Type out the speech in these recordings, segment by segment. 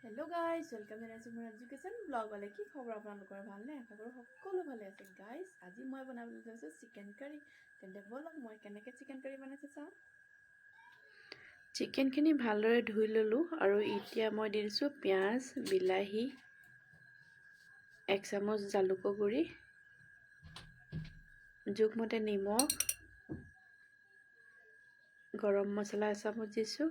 hello guys welcome जनाइছোঁ মোৰ education blog वाले কি খবৰ আপোনালোকৰ ভালনে আশা কৰোঁ সকলো ভালে আছে গাইস আজি মই বনাবলৈ লৈছোঁ চিকেন কাৰী তেন্তে বলক মই কেনেকৈ চিকেন কাৰী বনাইছোঁ চাওঁ চিকেনখিনি ভালদৰে ধুই ললোঁ আৰু এতিয়া মই দি দিছোঁ পিয়াজ বিলাহী 1 চামুচ জালুকৰ গুড়ি জোখমতে নিমখ গৰম মছলা 1 চামুচ দিছোঁ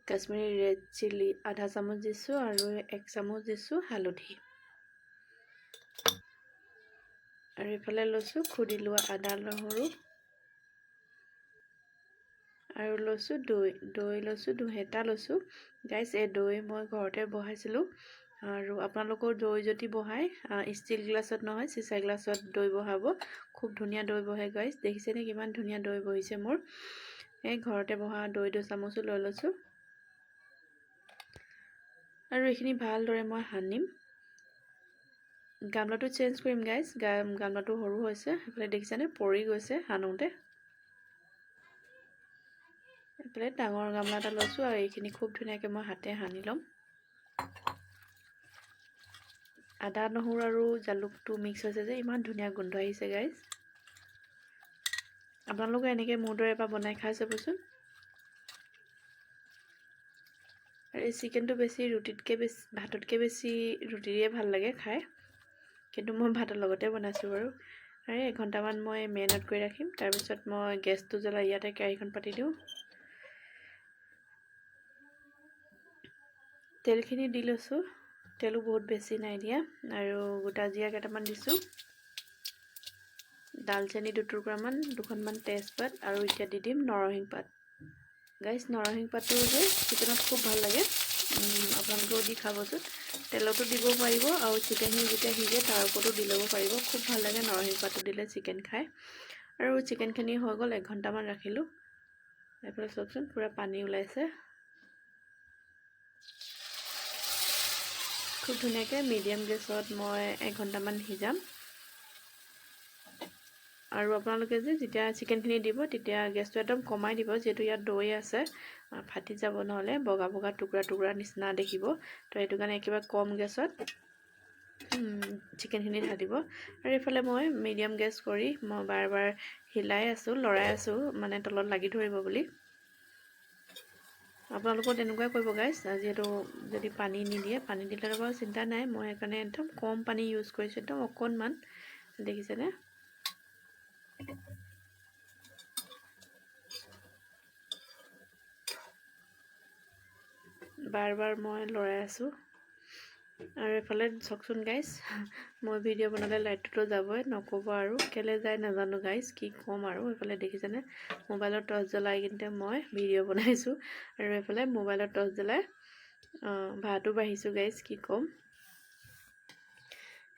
কাশ্মীৰী ৰেড চিলি আধা চামুচ দিছোঁ আৰু 1 চামুচ দিছোঁ হালধি আৰু ইফালে লৈছোঁ খুদি লোৱা আদা নহৰু আৰু লৈছোঁ দৈ লৈছোঁ 2 হেতা লৈছোঁ গাইস এই দৈ মই ঘৰতে বহাইছিলোঁ আৰু আপোনালোকৰ দৈ যদি বহাই ষ্টিল গ্লাছত নহয় চিচা গ্লাছত দৈ বহাব খুব ধুনীয়া দৈ বহে গাইস দেখিছে নে কিমান ধুনীয়া দৈ বহিছে মোৰ এই ঘৰতে বহা দৈ 2 চামুচ লৈ লৈছোঁ আৰু এইখিনি ভালদৰে মই হানিম গামলাটো চেঞ্জ কৰিম গাইস গামলাটো সৰু হৈছে এফালে দেখিছানে পৰি গৈছে হানোতে এফালে ডাঙৰ গামলা এটা লৈছোঁ আৰু এইখিনি খুব ধুনীয়াকৈ মই হাতে হানি লম আদা নহৰু আৰু জালুকটো মিক্স হৈছে যে ইমান ধুনীয়া গোন্ধ আহিছে গাইস আপোনালোকে এনেকৈ মোৰ দৰে এবাৰ বনাই খাই চাবচোন আৰু এই চিকেনটো বেছি ৰুটিতকৈ বেছি ভাততকৈ বেছি ৰুটিৰে ভাল লাগে খাই কিন্তু মই ভাতৰ লগতে বনাইছোঁ বাৰু আৰু 1 ঘণ্টামান মই মেৰিনেট কৰি ৰাখিম তাৰ পিছত মই গেছটো জ্বলাই ইয়াতে কেৰাহীখন পাতি দিওঁ তেলখিনি দি লৈছোঁ তেলো বহুত বেছি নাই দিয়া আৰু গোটা জিৰা কেইটামান দিছোঁ দালচেনি 2 টুকুৰামান 2খনমান তেজপাত আৰু এতিয়া দি দিম নৰসিংহ পাত গাইস নৰসিংহ পাতটো যে চিকেনত খুব ভাল লাগে আপোনালোকেও দি খাবচোন তেলতো দিব পাৰিব আৰু চিকেনখিনি যেতিয়া সিজে তাৰ ওপৰতো দি ল'ব পাৰিব খুব ভাল লাগে নৰসিংহ পাতটো দিলে চিকেন খাই আৰু চিকেনখিনি হৈ গ'ল 1 ঘণ্টামান ৰাখিলোঁ এইফালে চাওকচোন পুৰা পানী ওলাইছে খুব ধুনীয়াকৈ মিডিয়াম গেছত মই 1 ঘণ্টামান সিজাম আৰু আপোনালোকে যে যেতিয়া চিকেনখিনি দিব তেতিয়া গেছটো একদম কমাই দিব যেহেতু ইয়াত দৈ আছে ফাটি যাব নহলে বগা বগা টুকুৰা নিচিনা দেখিব তো এইটো কাৰণে একেবাৰে কম গেছত চিকেনখিনি ঢালিব আৰু ইফালে মই মিডিয়াম গেছ কৰি মই বাৰ হিলাই আছোঁ লৰাই আছোঁ মানে তলত লাগি ধৰিব বুলি আপোনালোকৰ তেনেকুৱাই কৰিব গাইস যেহেতু যদি পানী নিদিয়ে পানী দিলে বাৰু চিন্তা নাই মই সেইকাৰণে একদম কম পানী ইউজ কৰিছোঁ একদম অকণমান দেখিছেনে বাৰ মই লৰাই আছোঁ আৰু এফালে চাওকচোন গাইস মই ভিডিঅ' বনালে লাইটটো যাবই নক'ব আৰু কেলে যায় নাজানো গাইস কি ক'ম আৰু এফালে দেখিছেনে মোবাইলৰ টৰ্চ জ্বলাই কিনে মই ভিডিঅ' বনাইছোঁ আৰু এফালে মোবাইলৰ টৰ্চ জ্বলাই ভাতো বাঢ়িছোঁ গাইস কি ক'ম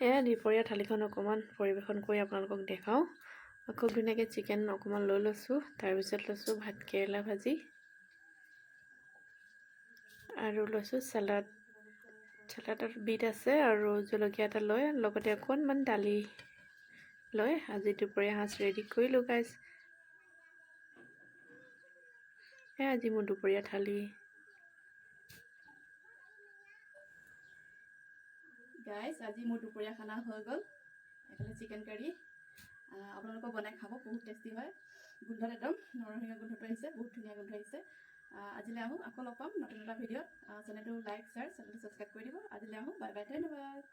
এয়া দুপৰীয়া থালিখন অকণমান পৰিৱেশন কৰি আপোনালোকক দেখাওঁ খুব ধুনীয়াকৈ চিকেন অকণমান লৈ লৈছোঁ তাৰপিছত লৈছোঁ ভাত কেৰেলা ভাজি আৰু লৈছোঁ চালাডত বিট আছে আৰু জলকীয়া এটা লৈ লগতে অকণমান দালি লৈ আজি দুপৰীয়া সাঁজ ৰেডি কৰিলোঁ গাইস আজি মোৰ দুপৰীয়া থালি গাইস আজি মোৰ দুপৰীয়া খানা হৈ গ'ল এফালে চিকেন কাৰী আপোনালোকে বনাই খাব বহুত টেষ্টি হয় গোন্ধত একদম নৰসিংহ গোন্ধটো আহিছে বহুত ধুনীয়া গোন্ধ আহিছে আজিলৈ আহোঁ আকৌ লগ পাম নতুন এটা ভিডিঅ'ত চেনেলটো লাইক শ্বেয়াৰ চেনেলটো ছাবস্ক্ৰাইব কৰি দিব আজিলৈ আহোঁ বাই বাই ধন্যবাদ